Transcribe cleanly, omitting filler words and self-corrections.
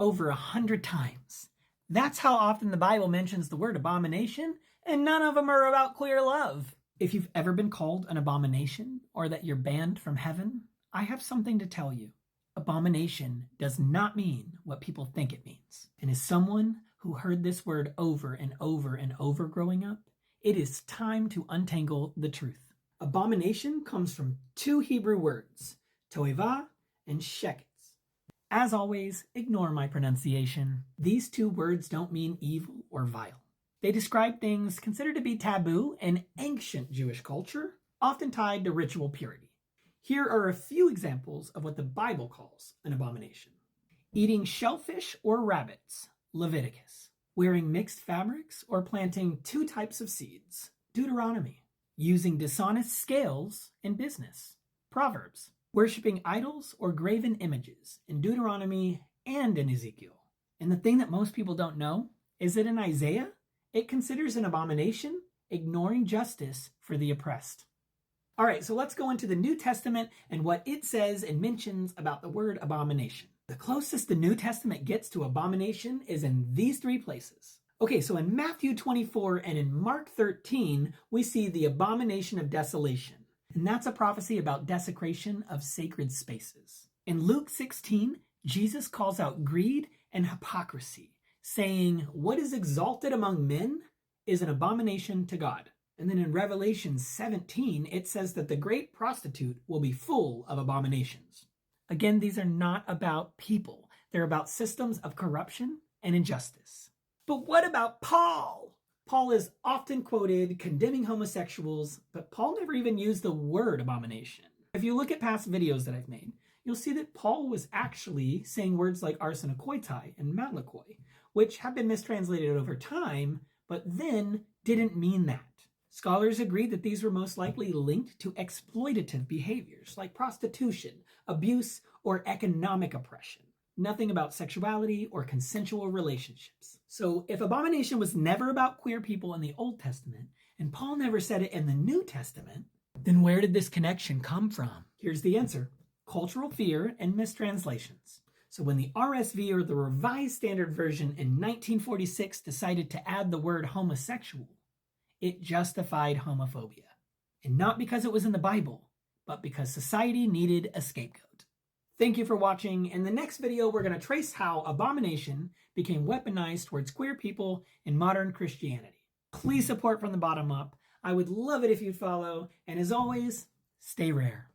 over 100 times. That's how often the Bible mentions the word abomination, and none of them are about queer love. If you've ever been called an abomination or that you're banned from heaven, I have something to tell you. Abomination does not mean what people think it means. And as someone who heard this word over and over and over growing up, it is time to untangle the truth. Abomination comes from two Hebrew words, toevah and sheketz. As always, ignore my pronunciation. These two words don't mean evil or vile. They describe things considered to be taboo in ancient Jewish culture, often tied to ritual purity. Here are a few examples of what the Bible calls an abomination. Eating shellfish or rabbits, Leviticus. Wearing mixed fabrics or planting two types of seeds, Deuteronomy. Using dishonest scales in business, Proverbs. Worshipping idols or graven images in Deuteronomy and in Ezekiel. And the thing that most people don't know is that in Isaiah, it considers an abomination ignoring justice for the oppressed. All right, so let's go into the New Testament and what it says and mentions about the word abomination. The closest the New Testament gets to abomination is in these three places. Okay, so in Matthew 24 and in Mark 13, we see the abomination of desolation. And that's a prophecy about desecration of sacred spaces. In Luke 16, Jesus calls out greed and hypocrisy, saying, "What is exalted among men is an abomination to God." And then in Revelation 17, it says that the great prostitute will be full of abominations. Again, these are not about people. They're about systems of corruption and injustice. But what about Paul? Paul is often quoted condemning homosexuals, but Paul never even used the word abomination. If you look at past videos that I've made, you'll see that Paul was actually saying words like arsenokoitai and malakoi, which have been mistranslated over time, but then didn't mean that. Scholars agree that these were most likely linked to exploitative behaviors like prostitution, abuse, or economic oppression. Nothing about sexuality or consensual relationships. So if abomination was never about queer people in the Old Testament, and Paul never said it in the New Testament, then where did this connection come from? Here's the answer: cultural fear and mistranslations. So when the RSV, or the Revised Standard Version, in 1946 decided to add the word homosexual, it justified homophobia. And not because it was in the Bible, but because society needed a scapegoat. Thank you for watching. In the next video, we're going to trace how abomination became weaponized towards queer people in modern Christianity. Please support from the bottom up. I would love it if you'd follow. And as always, stay rare.